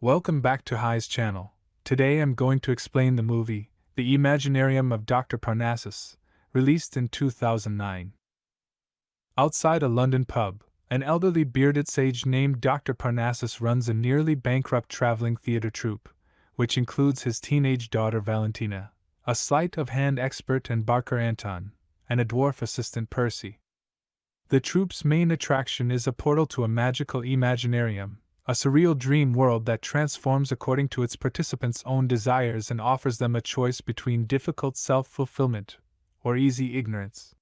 Welcome back to Hygh's channel. Today I'm going to explain the movie, The Imaginarium of Dr. Parnassus, released in 2009. Outside a London pub, an elderly bearded sage named Dr. Parnassus runs a nearly bankrupt traveling theater troupe, which includes his teenage daughter Valentina, a sleight-of-hand expert and barker Anton, and a dwarf assistant Percy. The troupe's main attraction is a portal to a magical imaginarium, a surreal dream world that transforms according to its participants' own desires and offers them a choice between difficult self-fulfillment or easy ignorance.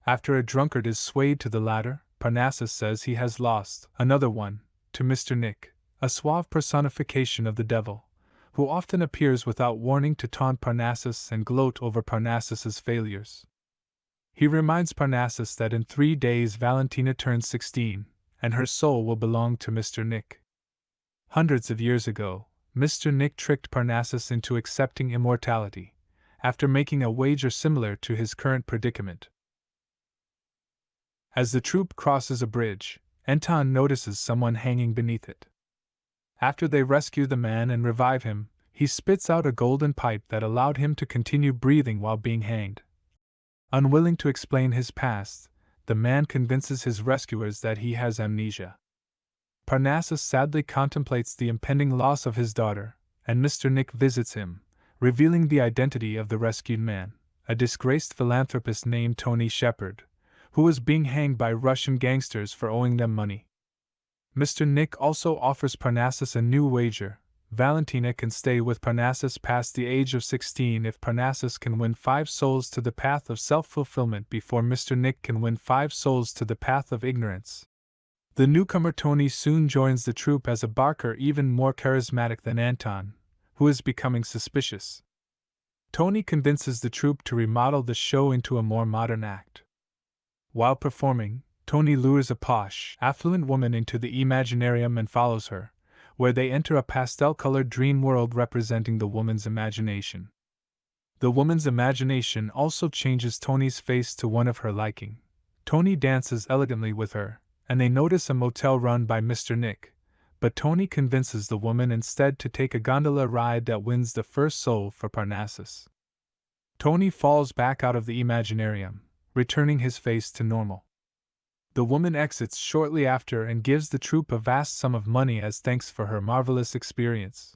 After a drunkard is swayed to the latter, Parnassus says he has lost another one to Mr. Nick, a suave personification of the devil, who often appears without warning to taunt Parnassus and gloat over Parnassus's failures. He reminds Parnassus that in 3 days Valentina turns 16, and her soul will belong to Mr. Nick. Hundreds of years ago, Mr. Nick tricked Parnassus into accepting immortality, after making a wager similar to his current predicament. As the troupe crosses a bridge, Anton notices someone hanging beneath it. After they rescue the man and revive him, he spits out a golden pipe that allowed him to continue breathing while being hanged. Unwilling to explain his past, the man convinces his rescuers that he has amnesia. Parnassus sadly contemplates the impending loss of his daughter, and Mr. Nick visits him, revealing the identity of the rescued man, a disgraced philanthropist named Tony Shepard, who was being hanged by Russian gangsters for owing them money. Mr. Nick also offers Parnassus a new wager. Valentina can stay with Parnassus past the age of 16 if Parnassus can win 5 souls to the path of self-fulfillment before Mr. Nick can win 5 souls to the path of ignorance. The newcomer Tony soon joins the troupe as a barker even more charismatic than Anton, who is becoming suspicious. Tony convinces the troupe to remodel the show into a more modern act. While performing, Tony lures a posh, affluent woman into the Imaginarium and follows her, where they enter a pastel-colored dream world representing the woman's imagination. The woman's imagination also changes Tony's face to one of her liking. Tony dances elegantly with her, and they notice a motel run by Mr. Nick, but Tony convinces the woman instead to take a gondola ride that wins the first soul for Parnassus. Tony falls back out of the Imaginarium, returning his face to normal. The woman exits shortly after and gives the troupe a vast sum of money as thanks for her marvelous experience.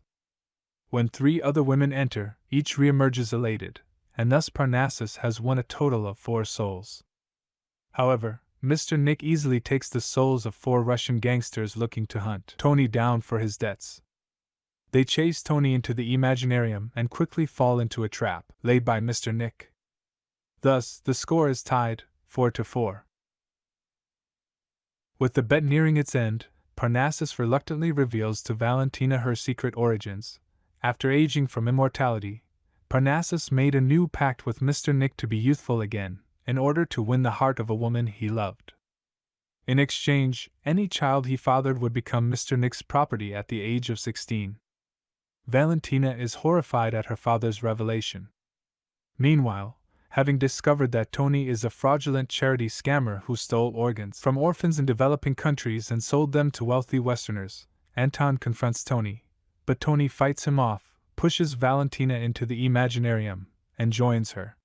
When 3 other women enter, each reemerges elated, and thus Parnassus has won a total of 4 souls. However, Mr. Nick easily takes the souls of 4 Russian gangsters looking to hunt Tony down for his debts. They chase Tony into the Imaginarium and quickly fall into a trap laid by Mr. Nick. Thus, the score is tied, 4-4. With the bet nearing its end, Parnassus reluctantly reveals to Valentina her secret origins. After aging from immortality, Parnassus made a new pact with Mr. Nick to be youthful again, in order to win the heart of a woman he loved. In exchange, any child he fathered would become Mr. Nick's property at the age of 16. Valentina is horrified at her father's revelation. Meanwhile, having discovered that Tony is a fraudulent charity scammer who stole organs from orphans in developing countries and sold them to wealthy Westerners, Anton confronts Tony, but Tony fights him off, pushes Valentina into the Imaginarium, and joins her.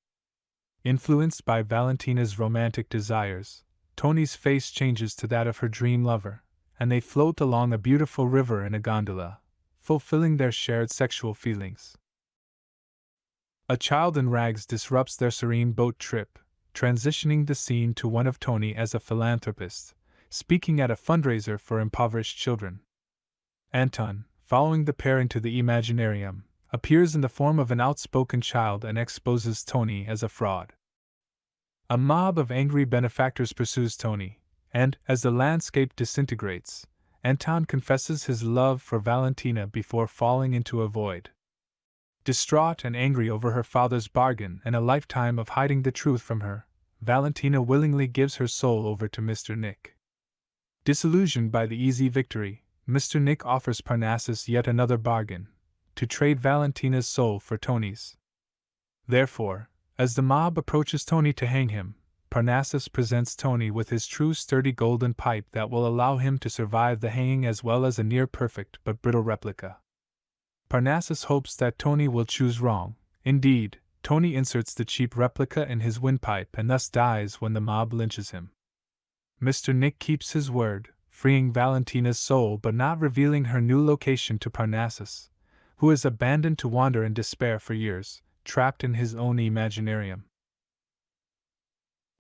Influenced by Valentina's romantic desires, Tony's face changes to that of her dream lover, and they float along a beautiful river in a gondola, fulfilling their shared sexual feelings. A child in rags disrupts their serene boat trip, transitioning the scene to one of Tony as a philanthropist, speaking at a fundraiser for impoverished children. Anton, following the pair into the Imaginarium, appears in the form of an outspoken child and exposes Tony as a fraud. A mob of angry benefactors pursues Tony, and, as the landscape disintegrates, Anton confesses his love for Valentina before falling into a void. Distraught and angry over her father's bargain and a lifetime of hiding the truth from her, Valentina willingly gives her soul over to Mr. Nick. Disillusioned by the easy victory, Mr. Nick offers Parnassus yet another bargain, to trade Valentina's soul for Tony's. Therefore, as the mob approaches Tony to hang him, Parnassus presents Tony with his true sturdy golden pipe that will allow him to survive the hanging as well as a near-perfect but brittle replica. Parnassus hopes that Tony will choose wrong. Indeed, Tony inserts the cheap replica in his windpipe and thus dies when the mob lynches him. Mr. Nick keeps his word, freeing Valentina's soul but not revealing her new location to Parnassus, who is abandoned to wander in despair for years, trapped in his own imaginarium.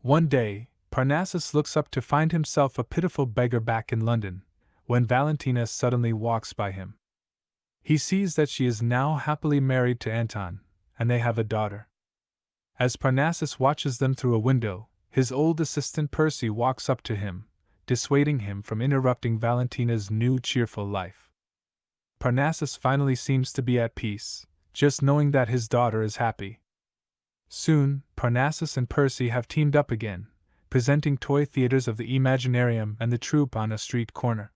One day, Parnassus looks up to find himself a pitiful beggar back in London, when Valentina suddenly walks by him. He sees that she is now happily married to Anton, and they have a daughter. As Parnassus watches them through a window, his old assistant Percy walks up to him, dissuading him from interrupting Valentina's new cheerful life. Parnassus finally seems to be at peace, just knowing that his daughter is happy. Soon, Parnassus and Percy have teamed up again, presenting toy theaters of the Imaginarium and the troupe on a street corner.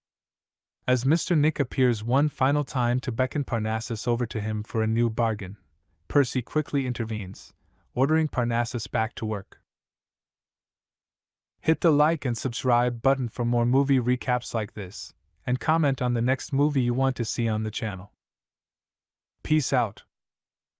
As Mr. Nick appears one final time to beckon Parnassus over to him for a new bargain, Percy quickly intervenes, ordering Parnassus back to work. Hit the like and subscribe button for more movie recaps like this, and comment on the next movie you want to see on the channel. Peace out.